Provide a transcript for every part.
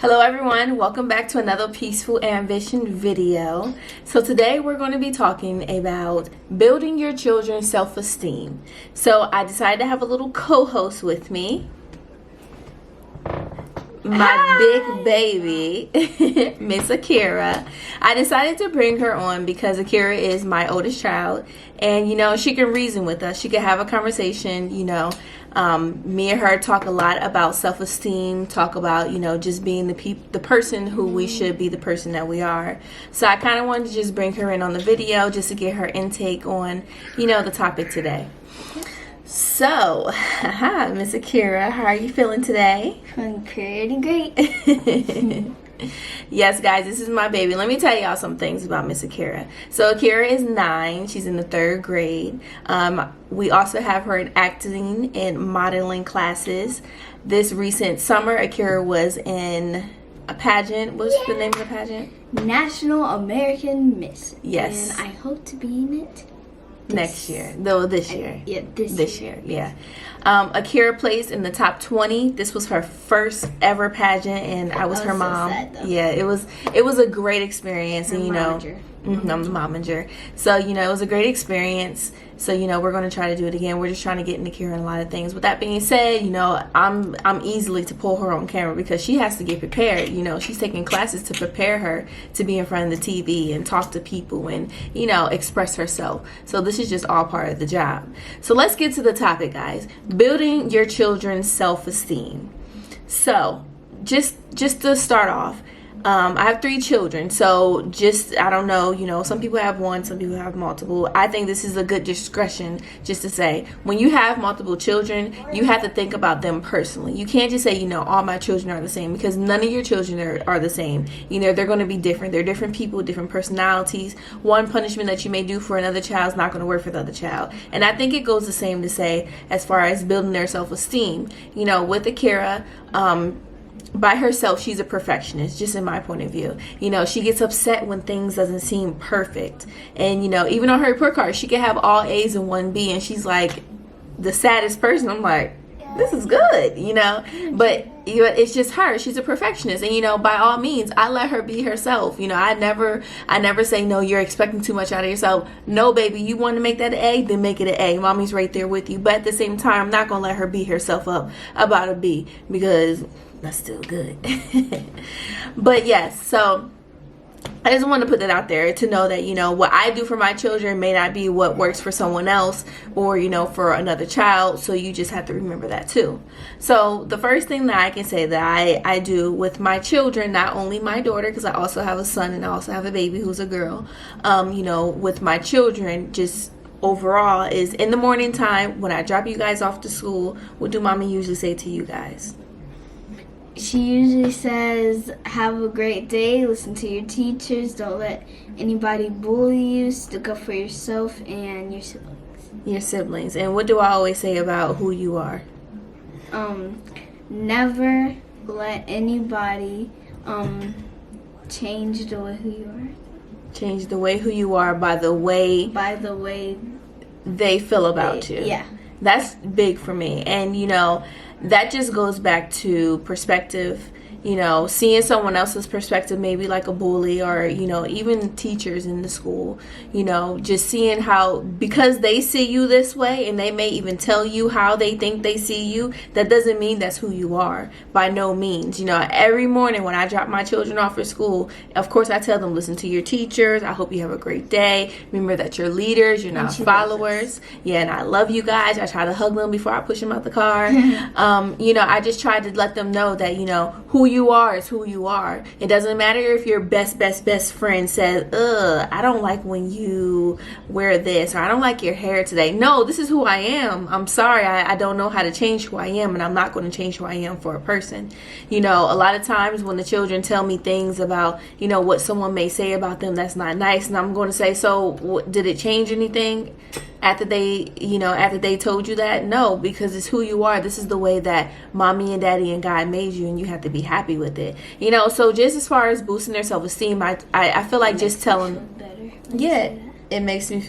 Hello everyone, welcome back to another Peaceful Ambition video. So today we're going to be talking about building your children's self-esteem. So I decided to have a little co-host with me. My big baby, Miss Akira. I decided to bring her on because Akira is my oldest child, and she can reason with us. She can have a conversation. Me and her talk a lot about self-esteem, talk about just being the person who we should be, the person that we are. So I kind of wanted to just bring her in on the video just to get her intake on the topic today. So, Miss Akira, how are you feeling today? I'm pretty great. Yes, guys, this is my baby. Let me tell y'all some things about Miss Akira. So Akira is 9. She's in the 3rd grade. We also have her in acting and modeling classes. This recent summer, Akira was in a pageant. What's the name of the pageant? National American Miss. Yes. And I hope to be in it next year. No, this year. Yeah, this year. Yeah. Akira placed in the top 20. This was her first ever pageant, and I was her mom. So sad, yeah, it was a great experience. Her and momager. I'm the momager. So it was a great experience. So we're going to try to do it again. We're just trying to get into Akira in a lot of things. With that being said, I'm easily to pull her on camera because she has to get prepared. She's taking classes to prepare her to be in front of the TV and talk to people and express herself. So this is just all part of the job. So let's get to the topic, guys. Building your children's self-esteem. So just to start off, I have 3 children, so I don't know, some people have 1, some people have multiple. I think this is a good discretion just to say, when you have multiple children, you have to think about them personally. You can't just say, all my children are the same, because none of your children are the same. They're going to be different. They're different people, different personalities. One punishment that you may do for another child is not going to work for the other child. And I think it goes the same to say, as far as building their self-esteem, with Akira, by herself, she's a perfectionist, just in my point of view. She gets upset when things doesn't seem perfect. And, even on her report card, she can have all A's and 1 B, and she's like the saddest person. I'm like, this is good, But it's just her. She's a perfectionist. And, by all means, I let her be herself. I never say, no, you're expecting too much out of yourself. No, baby, you want to make that an A, then make it an A. Mommy's right there with you. But at the same time, I'm not going to let her beat herself up about a B, because that's still good. But yes, so I just want to put that out there to know that, what I do for my children may not be what works for someone else or, for another child. So you just have to remember that too. So the first thing that I can say that I do with my children, not only my daughter, because I also have a son and I also have a baby who's a girl, with my children, just overall, is in the morning time when I drop you guys off to school, what do mommy usually say to you guys? She usually says, have a great day, listen to your teachers, don't let anybody bully you, stick up for yourself and your siblings. Your siblings. And what do I always say about who you are? Never let anybody change the way who you are. Change the way who you are by the way they feel about you. Yeah. That's big for me. And that just goes back to perspective. Seeing someone else's perspective, maybe like a bully or, even teachers in the school, just seeing how, because they see you this way and they may even tell you how they think they see you, that doesn't mean that's who you are, by no means. Every morning when I drop my children off at school, of course I tell them, listen to your teachers. I hope you have a great day. Remember that you're leaders, you're not followers. Yeah, and I love you guys. I try to hug them before I push them out the car. I just try to let them know that, who you are is who you are. It doesn't matter if your best friend says, I don't like when you wear this, or I don't like your hair today. No, this is who I am. I'm sorry, I don't know how to change who I am, and I'm not going to change who I am for a person. A lot of times when the children tell me things about, what someone may say about them that's not nice, and I'm going to say, so did it change anything after they told you that? No, because it's who you are. This is the way that mommy and daddy and God made you, and you have to be happy with it. So just as far as boosting their self-esteem, I feel like just telling, yeah, it makes you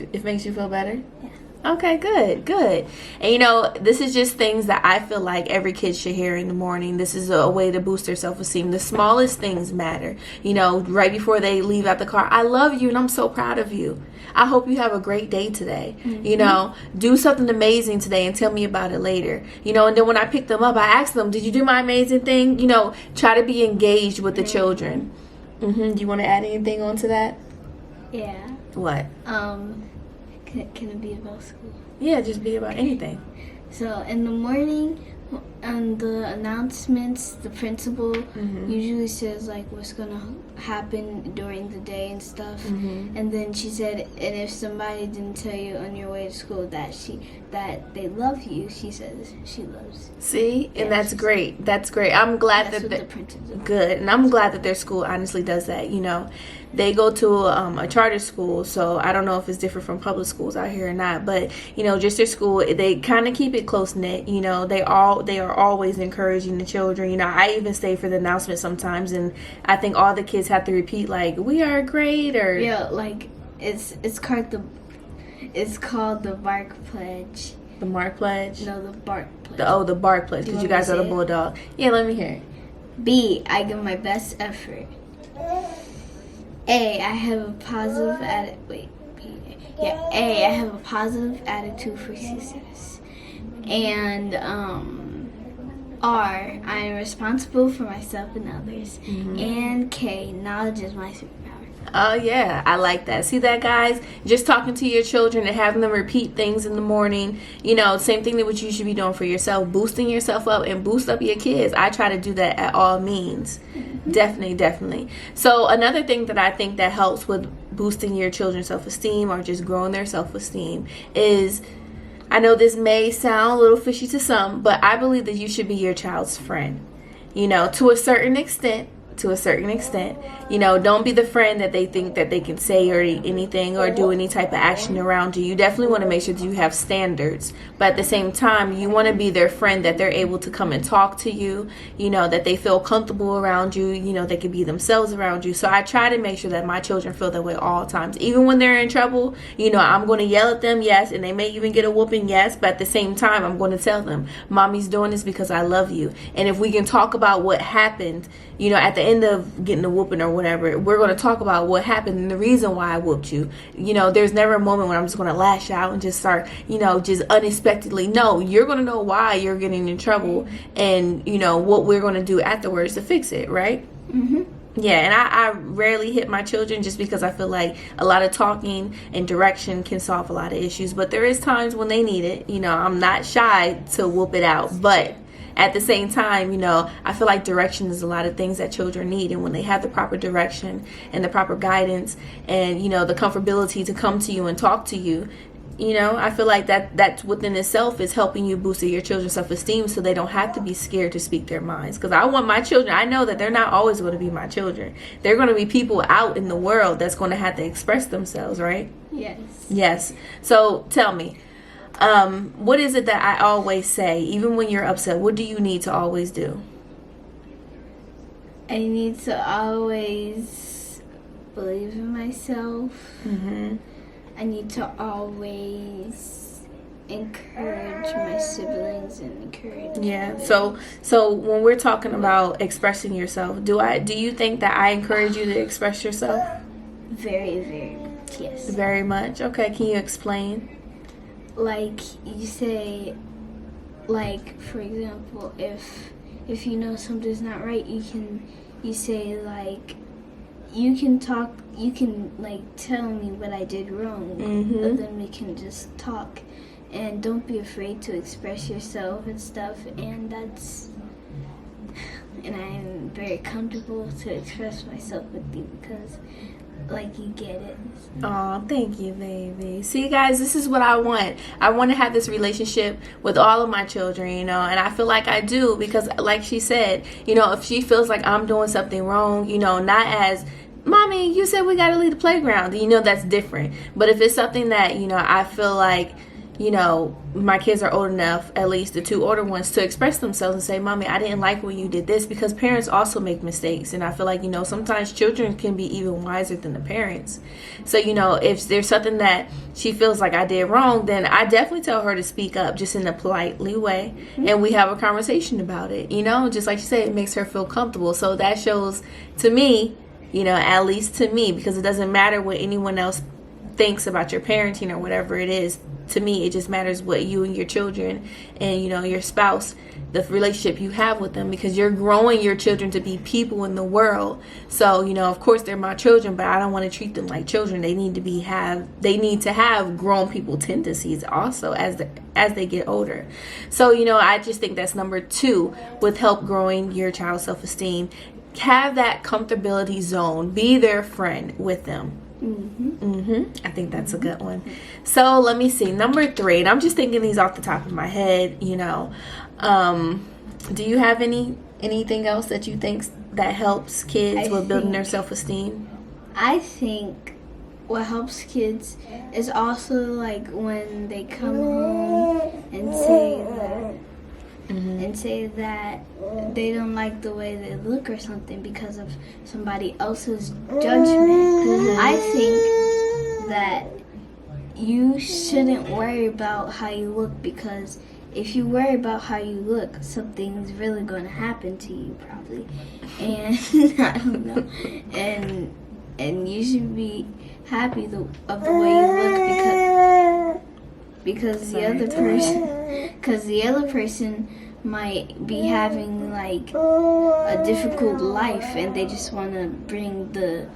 feel better. Yeah. Okay, good, good. And you know, this is just things that I feel like every kid should hear in the morning. This is a way to boost their self-esteem. The smallest things matter. You know, right before they leave out the car, I love you and I'm so proud of you. I hope you have a great day today. You know, do something amazing today and tell me about it later. You know, and then when I pick them up, I ask them, did you do my amazing thing? You know, try to be engaged with the children. Do you want to add anything onto that? Yeah. What? Can it be about school? Yeah, just be about anything. So in the morning, on the announcements, the principal usually says like what's gonna happen during the day and stuff. And then she said, and if somebody didn't tell you on your way to school that they love you, she says she loves you. See, and that's great. That's great. I'm glad That's that what the principal. good, and I'm glad that their school honestly does that. You know, they go to a charter school, so I don't know if it's different from public schools out here or not. But you know, just their school, they kind of keep it close knit. You know, they are always encouraging the children. You know, I even stay for the announcement sometimes, and I think all the kids have to repeat like, "We are great," or Yeah, like it's called the Bark Pledge. the Mark Pledge. No, the Bark Pledge. The Bark Pledge, Do you because you want me guys to are the say it? bulldog. Yeah, let me hear it. B, I give my best effort. A, I have a positive A, I have a positive attitude for success. And R, I am responsible for myself and others. And K, knowledge is my superpower. Oh yeah, I like that. See that, guys? Just talking to your children and having them repeat things in the morning. You know, same thing that what you should be doing for yourself, boosting yourself up and boost up your kids. I try to do that at all means. Definitely. So another thing that I think that helps with boosting your children's self-esteem or just growing their self-esteem is, I know this may sound a little fishy to some, but I believe that you should be your child's friend. You know, to a certain extent. You know, don't be the friend that they think that they can say or anything or do any type of action around you. You definitely want to make sure that you have standards, but at the same time, you want to be their friend that they're able to come and talk to you, you know, that they feel comfortable around you, you know, they can be themselves around you. So I try to make sure that my children feel that way all times. Even when they're in trouble, you know, I'm going to yell at them, yes, and they may even get a whooping, yes, but at the same time, I'm going to tell them, Mommy's doing this because I love you. And if we can talk about what happened, you know, at the end of getting a whooping or whatever, we're going to talk about what happened and the reason why I whooped you. You know, there's never a moment when I'm just going to lash out and just start, you know, just unexpectedly. No, you're going to know why you're getting in trouble and, you know, what we're going to do afterwards to fix it, right? Yeah, and I rarely hit my children just because I feel like a lot of talking and direction can solve a lot of issues. But there is times when they need it. You know, I'm not shy to whoop it out, but at the same time, you know, I feel like direction is a lot of things that children need. And when they have the proper direction and the proper guidance and, you know, the comfortability to come to you and talk to you, you know, I feel like that's within itself is helping you boost your children's self-esteem so they don't have to be scared to speak their minds. Because I want my children, I know that they're not always going to be my children. They're going to be people out in the world that's going to have to express themselves, right? Yes. So tell me. What is it that I always say, even when you're upset? What do you need to always do? I need to always believe in myself. I need to always encourage my siblings and encourage others. So when we're talking about expressing yourself, do you think that I encourage you to express yourself? Very, very, yes. Very much. Okay, can you explain? Like you say, like for example, if you know something's not right, you say like you can like tell me what I did wrong, and then we can just talk, and don't be afraid to express yourself and stuff, and I'm very comfortable to express myself with you because like you get it. Oh, thank you, baby. See, guys, this is what I want. I want to have this relationship with all of my children, you know, and I feel like I do because, like she said, you know, if she feels like I'm doing something wrong, you know, not as, Mommy, you said we got to leave the playground, you know, that's different. But if it's something that, you know, I feel like, you know, my kids are old enough, at least the 2 older ones, to express themselves and say, Mommy, I didn't like when you did this, because parents also make mistakes. And I feel like, you know, sometimes children can be even wiser than the parents. So, you know, if there's something that she feels like I did wrong, then I definitely tell her to speak up, just in a politely way. And we have a conversation about it, you know, just like you said, it makes her feel comfortable. So that shows to me, you know, at least to me, because it doesn't matter what anyone else thinks about your parenting or whatever it is. To me, it just matters what you and your children and, you know, your spouse, the relationship you have with them, because you're growing your children to be people in the world. So, you know, of course they're my children, but I don't want to treat them like children. They need to have grown people tendencies also as they get older. So, you know, I just think that's number 2 with help growing your child's self-esteem. Have that comfortability zone. Be their friend with them. I think that's a good one. So let me see, number 3, and I'm just thinking these off the top of my head, you know. Do you have anything else that you think that helps kids with building their self-esteem? I think what helps kids is also like when they come home and say that they don't like the way they look or something because of somebody else's judgment. I think that you shouldn't worry about how you look, because if you worry about how you look, something's really going to happen to you probably. And I don't know. And you should be happy of the way you look, because the other person might be having like a difficult life, and they just want to bring the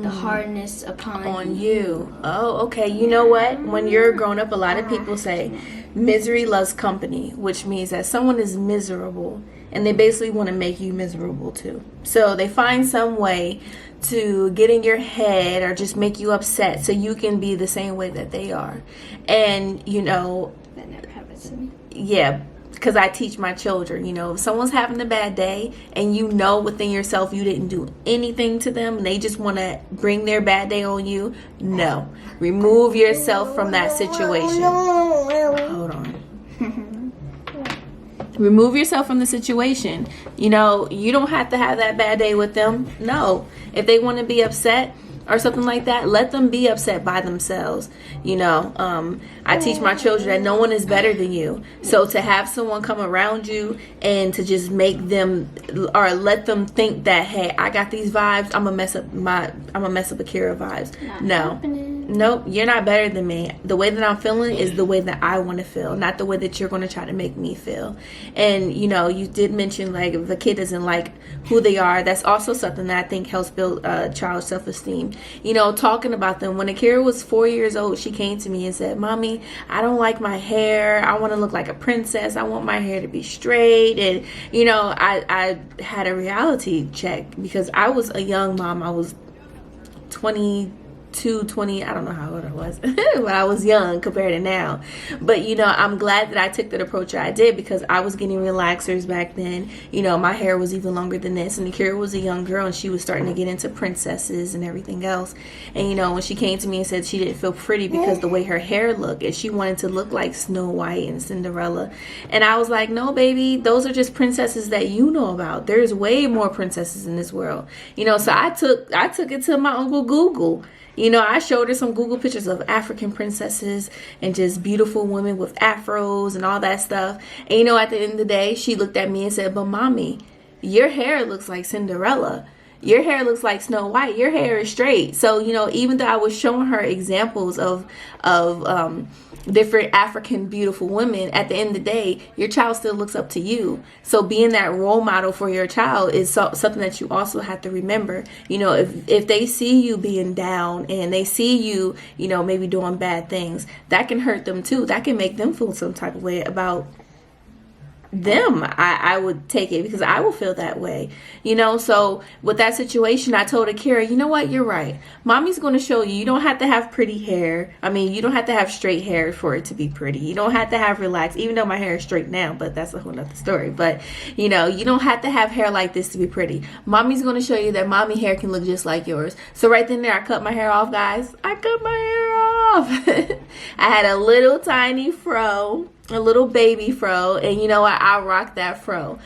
hardness upon you. Oh, okay. You know what? When you're grown up, a lot of people say misery loves company, which means that someone is miserable and they basically want to make you miserable too. So they find some way to get in your head or just make you upset so you can be the same way that they are. And, you know, That never happens to me. Yeah, because I teach my children, you know, if someone's having a bad day and you know within yourself you didn't do anything to them and they just want to bring their bad day on you, no. Remove yourself from that situation. Hold on. Remove yourself from the situation. You know, you don't have to have that bad day with them. No. If they want to be upset or something like that, let them be upset by themselves. You know, I teach my children that no one is better than you. So to have someone come around you and to just make them or let them think that, hey, I got these vibes, I'm gonna mess up Akira vibes. No. Nope, you're not better than me. The way that I'm feeling is the way that I want to feel, not the way that you're going to try to make me feel. And, you know, you did mention, like, if a kid doesn't like who they are, that's also something that I think helps build child self-esteem. You know, talking about them. When Akira was 4 years old, she came to me and said, Mommy, I don't like my hair. I want to look like a princess. I want my hair to be straight. And, you know, I had a reality check because I was a young mom. I was 20, I don't know how old I was, but I was young compared to now. But, you know, I'm glad that I took that approach I did because I was getting relaxers back then. You know, my hair was even longer than this, and Akira was a young girl, and she was starting to get into princesses and everything else. And, you know, when she came to me and said she didn't feel pretty because the way her hair looked, and she wanted to look like Snow White and Cinderella. And I was like, no, baby, those are just princesses that you know about. There's way more princesses in this world. You know, so I took it to my Uncle Google. You know, I showed her some Google pictures of African princesses and just beautiful women with afros and all that stuff. And, you know, at the end of the day, she looked at me and said, but Mommy, your hair looks like Cinderella. Your hair looks like Snow White. Your hair is straight. So, you know, even though I was showing her examples of different African beautiful women, at the end of the day, your child still looks up to you. So being that role model for your child is something that you also have to remember. You know, if they see you being down and they see you, you know, maybe doing bad things, that can hurt them too. That can make them feel some type of way about them, I would take it, because I will feel that way, you know. So with that situation, I told Akira, you know what, you're right. Mommy's going to show you. You don't have to have pretty hair. I mean, you don't have to have straight hair for it to be pretty. You don't have to have relaxed, even though my hair is straight now, but that's a whole nother story. But, you know, you don't have to have hair like this to be pretty. Mommy's going to show you that mommy hair can look just like yours. So right then there, I cut my hair off, guys. I cut my hair off. I had a little tiny fro, a little baby fro, and you know what, I rocked that fro.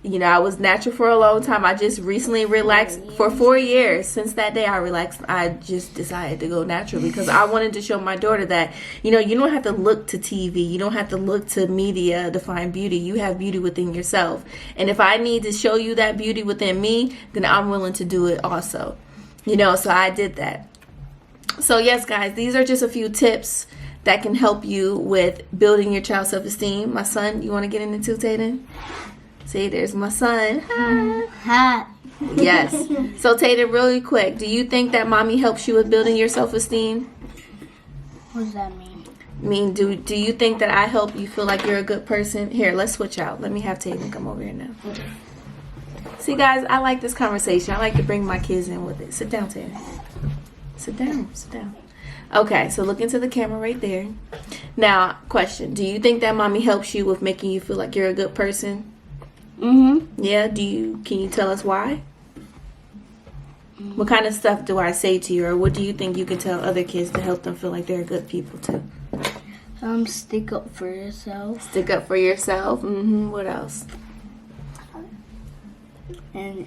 You know, I was natural for a long time. I just recently relaxed for 4 years. Since that day I relaxed, I just decided to go natural, because I wanted to show my daughter that, you know, you don't have to look to TV, you don't have to look to media to find beauty. You have beauty within yourself, and if I need to show you that beauty within me, then I'm willing to do it also, you know. So I did that. So yes, guys, these are just a few tips that can help you with building your child's self-esteem. My son, you want to get into Tayden? See, there's my son. Hi. Yes. So Tayden, really quick, do you think that mommy helps you with building your self-esteem? What does that mean? I mean, do you think that I help you feel like you're a good person? Here, let's switch out. Let me have Tayden come over here now. See, guys, I like this conversation. I like to bring my kids in with it. Sit down, Tayden. Sit down. Sit down. Okay, so look into the camera right there. Now, question. Do you think that mommy helps you with making you feel like you're a good person? Mm-hmm. Yeah? Can you tell us why? What kind of stuff do I say to you, or what do you think you can tell other kids to help them feel like they're good people too? Stick up for yourself. Stick up for yourself? Mm-hmm. What else? And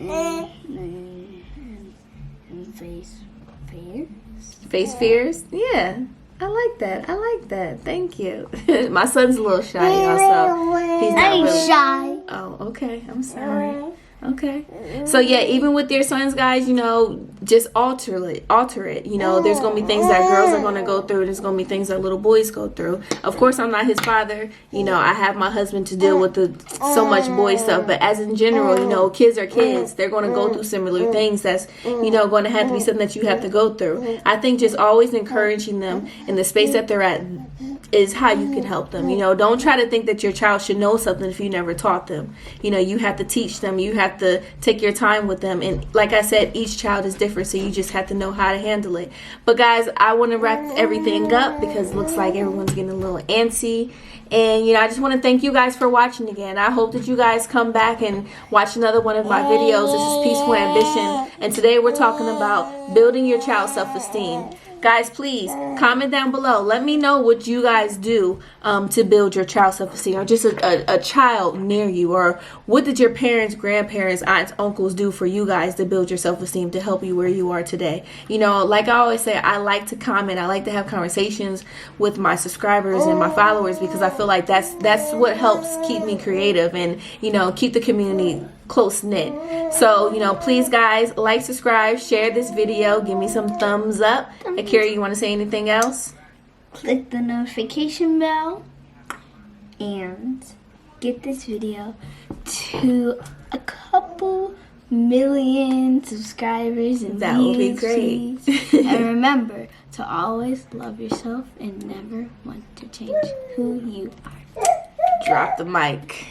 face fears. Face fears? Yeah. I like that. I like that. Thank you. My son's a little shy, y'all, so he's not really shy. Oh, okay. I'm sorry. Okay. So yeah, even with your sons, guys, you know, just alter it. You know, there's going to be things that girls are going to go through. There's going to be things that little boys go through. Of course, I'm not his father. You know, I have my husband to deal with so much boy stuff. But as in general, you know, kids are kids. They're going to go through similar things. That's, you know, going to have to be something that you have to go through. I think just always encouraging them in the space that they're at is how you can help them. You know, don't try to think that your child should know something if you never taught them. You know, you have to teach them. You have to take your time with them. And like I said, each child is different, so you just have to know how to handle it. But guys, I want to wrap everything up because it looks like everyone's getting a little antsy. And, you know, I just want to thank you guys for watching again. I hope that you guys come back and watch another one of my videos. This is Peaceful Ambition. And today we're talking about building your child's self-esteem. Guys, please comment down below. Let me know what you guys do to build your child's self-esteem, or just a child near you, or what did your parents, grandparents, aunts, uncles do for you guys to build your self-esteem to help you where you are today. You know, like I always say, I like to comment. I like to have conversations with my subscribers and my followers, because I feel like that's what helps keep me creative and, you know, keep the community close knit. So, you know, please guys, like, subscribe, share this video, give me some thumbs up. Akira, you want to say anything else? Click the notification bell and get this video to a couple million subscribers and that would be great. And remember to always love yourself and never want to change who you are. Drop the mic.